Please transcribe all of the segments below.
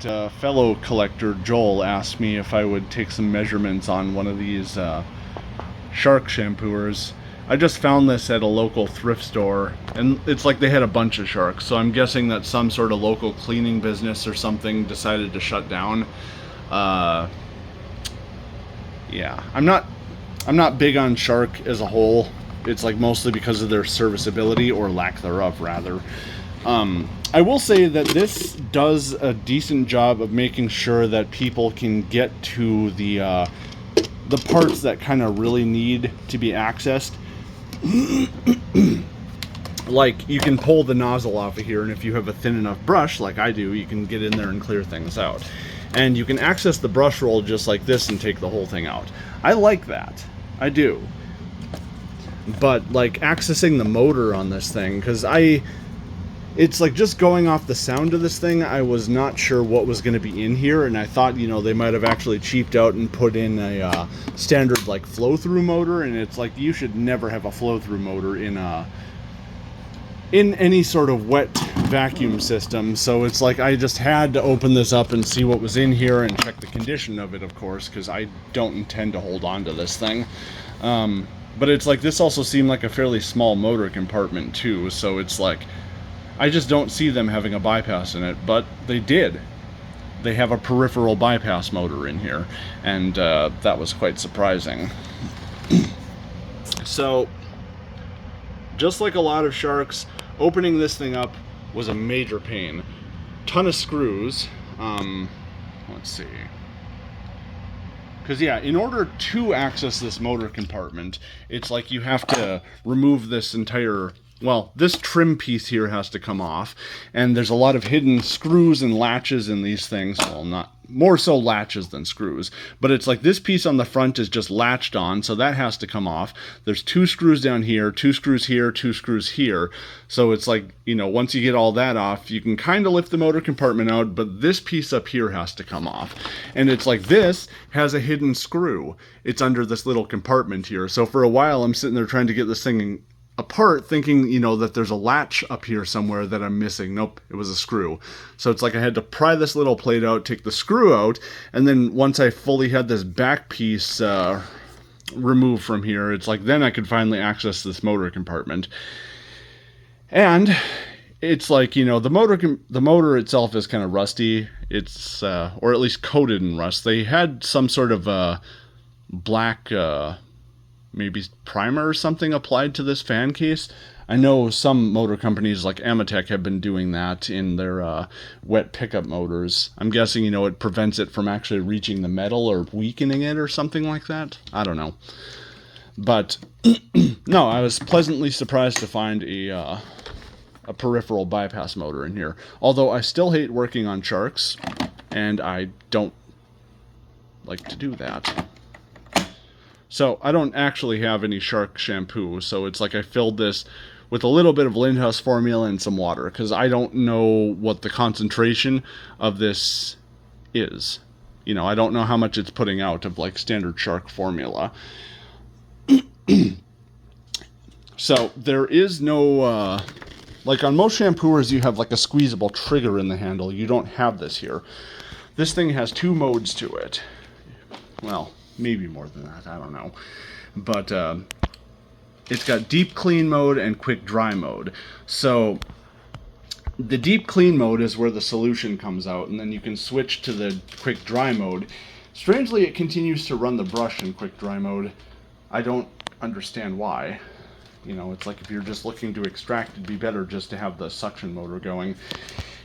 fellow collector Joel asked me if I would take some measurements on one of these shark shampooers. I just found this at a local thrift store, and it's like they had a bunch of sharks, so I'm guessing that some sort of local cleaning business or something decided to shut down. Yeah, I'm not big on shark as a whole. It's like mostly because of their serviceability, or lack thereof, rather. I will say that this does a decent job of making sure that people can get to the parts that kind of really need to be accessed. Like, you can pull the nozzle off of here, and if you have a thin enough brush, like I do, you can get in there and clear things out. And you can access the brush roll just like this and take the whole thing out. I like that. I do. But, like, accessing the motor on this thing, because it's like, just going off the sound of this thing, I was not sure what was going to be in here, and I thought, you know, they might have actually cheaped out and put in a standard, like, flow-through motor, and it's like, you should never have a flow-through motor in any sort of wet vacuum system. So it's like, I just had to open this up and see what was in here and check the condition of it, of course, because I don't intend to hold on to this thing. But it's like, this also seemed like a fairly small motor compartment too, so it's like, I just don't see them having a bypass in it, but they did. They have a peripheral bypass motor in here, and that was quite surprising. So, just like a lot of sharks, opening this thing up was a major pain. Ton of screws. Let's see. Because, yeah, in order to access this motor compartment, it's like you have to remove this entire... Well, this trim piece here has to come off, and there's a lot of hidden screws and latches in these things. Well, not more so latches than screws, but it's like this piece on the front is just latched on, so that has to come off. There's 2 screws down here, 2 screws here, 2 screws here. So it's like, you know, once you get all that off, you can kind of lift the motor compartment out, but this piece up here has to come off. And it's like, this has a hidden screw. It's under this little compartment here. So for a while, I'm sitting there trying to get this thing apart, thinking, you know, that there's a latch up here somewhere that I'm missing. Nope, it was a screw. So it's like I had to pry this little plate out, take the screw out, and then once I fully had this back piece removed from here, it's like then I could finally access this motor compartment. And it's like, you know, the motor itself is kind of rusty. It's or at least coated in rust. They had some sort of black maybe primer or something applied to this fan case. I know some motor companies like Amatec have been doing that in their wet pickup motors. I'm guessing, you know, it prevents it from actually reaching the metal or weakening it or something like that. I don't know. But no, I was pleasantly surprised to find a peripheral bypass motor in here. Although I still hate working on sharks, and I don't like to do that. So I don't actually have any shark shampoo, so it's like I filled this with a little bit of Lindhouse formula and some water, because I don't know what the concentration of this is. You know, I don't know how much it's putting out of like standard shark formula. So there is no, like on most shampooers you have like a squeezable trigger in the handle. You don't have this here. This thing has 2 modes to it. Well, maybe more than that, I don't know. But it's got deep clean mode and quick dry mode. So the deep clean mode is where the solution comes out, and then you can switch to the quick dry mode. Strangely, it continues to run the brush in quick dry mode. I don't understand why. You know, it's like if you're just looking to extract, it'd be better just to have the suction motor going.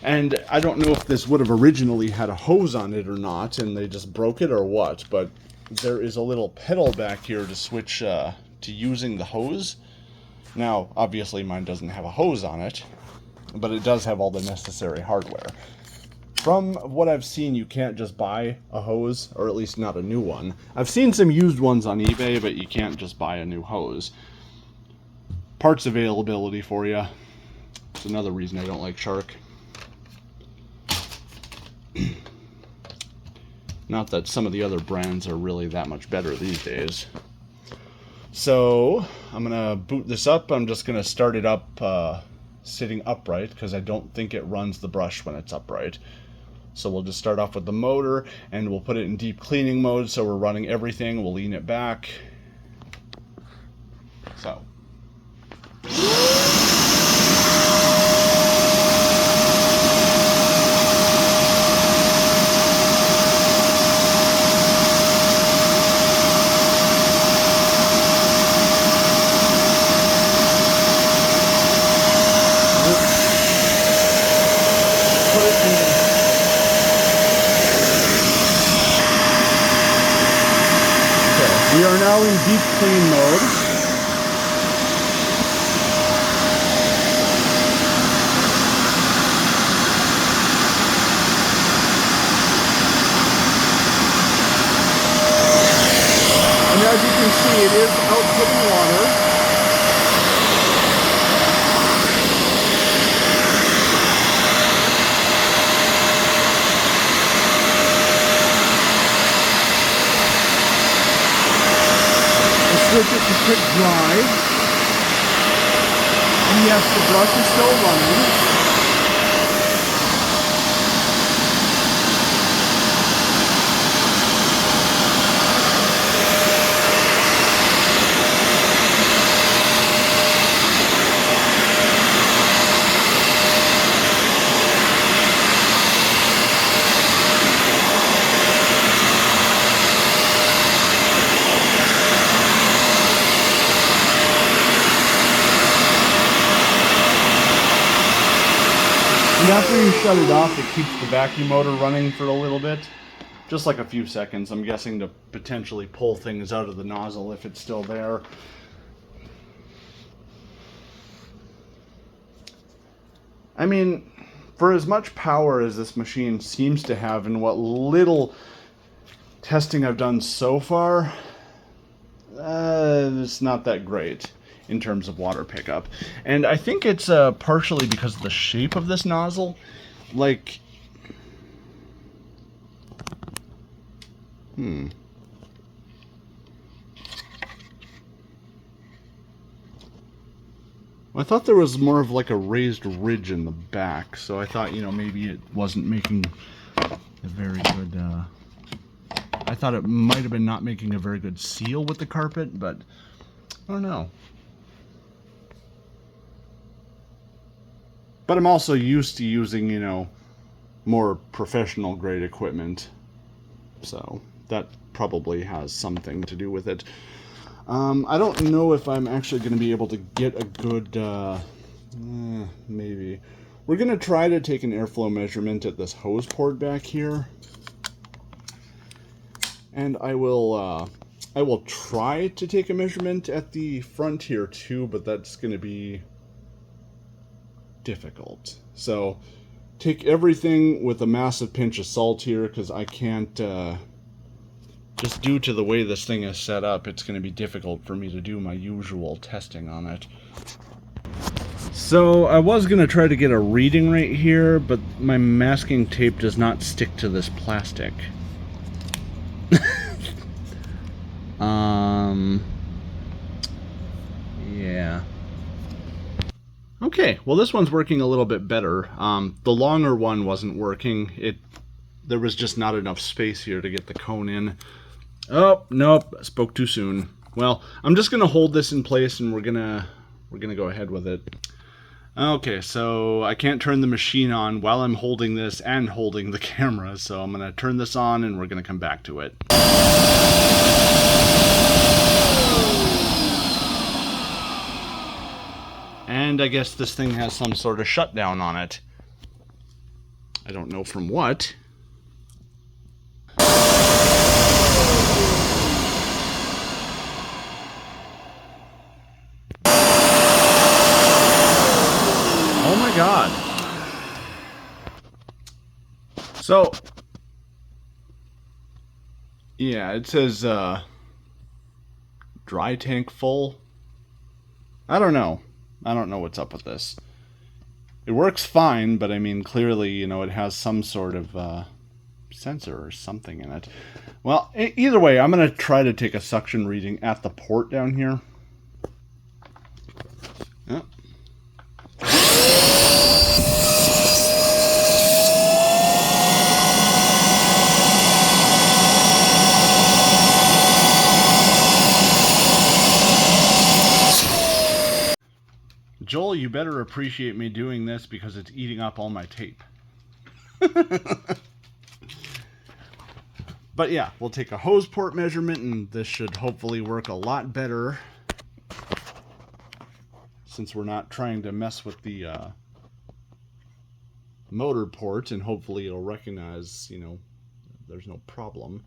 And I don't know if this would have originally had a hose on it or not, and they just broke it or what, but there is a little pedal back here to switch to using the hose. Now, obviously mine doesn't have a hose on it, but it does have all the necessary hardware. From what I've seen, you can't just buy a hose, or at least not a new one. I've seen some used ones on eBay, but you can't just buy a new hose. Parts availability for you. It's another reason I don't like shark. Not that some of the other brands are really that much better these days. So I'm gonna boot this up. I'm just gonna start it up sitting upright, because I don't think it runs the brush when it's upright. So we'll just start off with the motor, and we'll put it in deep cleaning mode, so we're running everything. We'll lean it back. So. We are now in deep clean mode. And as you can see, it is outputting water. Switch it to quick dry. And yes, the brush is still running. And after you shut it off, it keeps the vacuum motor running for a little bit. Just like a few seconds, I'm guessing, to potentially pull things out of the nozzle if it's still there. I mean, for as much power as this machine seems to have, and what little testing I've done so far, it's not that great in terms of water pickup. And I think it's partially because of the shape of this nozzle. Like, I thought there was more of like a raised ridge in the back, so I thought, you know, maybe it wasn't making a very good, I thought it might have been not making a very good seal with the carpet, but I don't know. But I'm also used to using, you know, more professional grade equipment. So that probably has something to do with it. I don't know if I'm actually going to be able to get a good, maybe. We're going to try to take an airflow measurement at this hose port back here. And I will try to take a measurement at the front here too, but that's going to be difficult. So take everything with a massive pinch of salt here, because I can't, just due to the way this thing is set up, it's going to be difficult for me to do my usual testing on it. So I was going to try to get a reading right here, but my masking tape does not stick to this plastic. Yeah. Okay, well this one's working a little bit better. The longer one wasn't working. There was just not enough space here to get the cone in. Oh, nope, I spoke too soon. Well, I'm just gonna hold this in place and we're gonna go ahead with it. Okay, so I can't turn the machine on while I'm holding this and holding the camera, so I'm gonna turn this on and we're gonna come back to it. And I guess this thing has some sort of shutdown on it. I don't know from what. Oh my God. So, yeah, it says dry tank full. I don't know. I don't know what's up with this. It works fine, but I mean, clearly, you know, it has some sort of sensor or something in it. Well, either way, I'm going to try to take a suction reading at the port down here. Oh. you better appreciate me doing this because it's eating up all my tape. But yeah, we'll take a hose port measurement, and this should hopefully work a lot better since we're not trying to mess with the motor port, and hopefully it'll recognize, you know, there's no problem.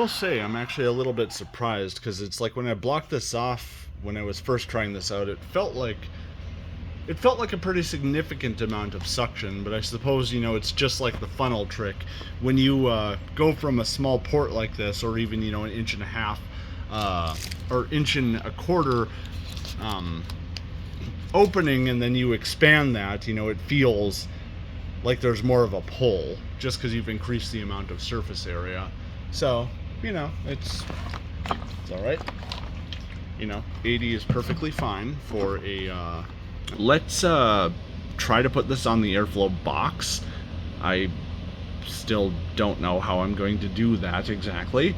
Say I'm actually a little bit surprised, because it's like when I blocked this off when I was first trying this out, it felt like a pretty significant amount of suction. But I suppose, you know, it's just like the funnel trick. When you go from a small port like this, or even, you know, 1.5 inches or 1.25 inches opening, and then you expand that, you know, it feels like there's more of a pull just because you've increased the amount of surface area. So, you know, it's all right. You know, 80 is perfectly fine for a let's try to put this on the airflow box. I still don't know how I'm going to do that exactly.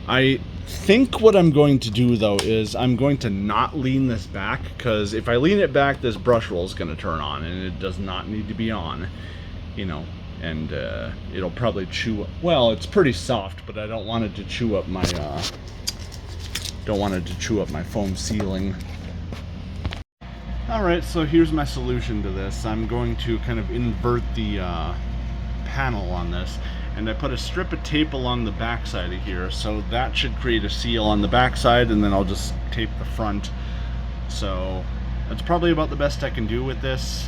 I think what I'm going to do though is I'm going to not lean this back, because if I lean it back, this brush roll is going to turn on, and it does not need to be on, you know. And it'll probably chew up. Well, it's pretty soft, but I don't want it to chew up my foam sealing. All right, so here's my solution to this. I'm going to kind of invert the panel on this, and I put a strip of tape along the back side of here, so that should create a seal on the back side, and then I'll just tape the front. So that's probably about the best I can do with this.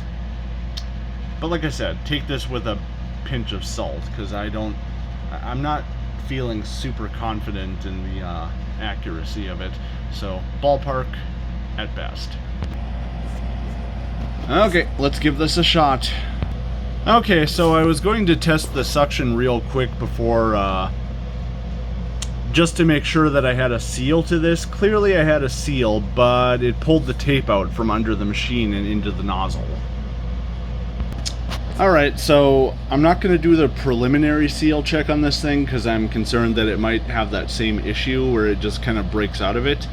But like I said, take this with a pinch of salt, because I'm not feeling super confident in the accuracy of it. So ballpark at best. Okay, let's give this a shot. Okay, so I was going to test the suction real quick before, just to make sure that I had a seal to this. Clearly I had a seal, but it pulled the tape out from under the machine and into the nozzle. Alright, so I'm not going to do the preliminary seal check on this thing, because I'm concerned that it might have that same issue where it just kind of breaks out of it.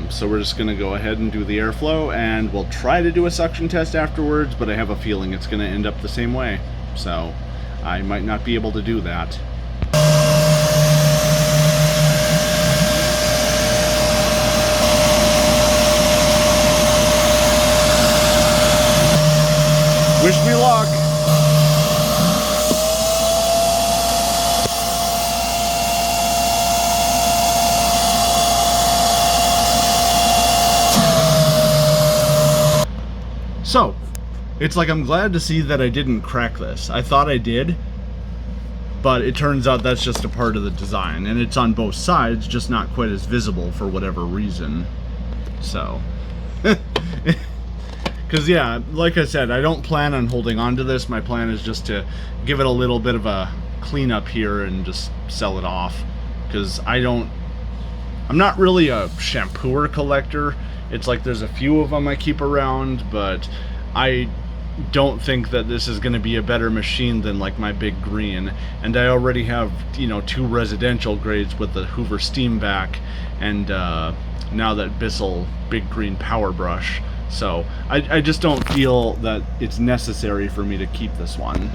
So we're just going to go ahead and do the airflow, and we'll try to do a suction test afterwards, but I have a feeling it's going to end up the same way. So I might not be able to do that. Wish me luck. So, it's like I'm glad to see that I didn't crack this. I thought I did, but it turns out that's just a part of the design, and it's on both sides, just not quite as visible for whatever reason. So, because yeah, like I said, I don't plan on holding on to this. My plan is just to give it a little bit of a cleanup here and just sell it off, because I'm not really a shampooer collector. It's like there's a few of them I keep around, but I don't think that this is going to be a better machine than like my Big Green. And I already have, you know, 2 residential grades with the Hoover Steam Vac, and now that Bissell Big Green Power Brush. So I just don't feel that it's necessary for me to keep this one.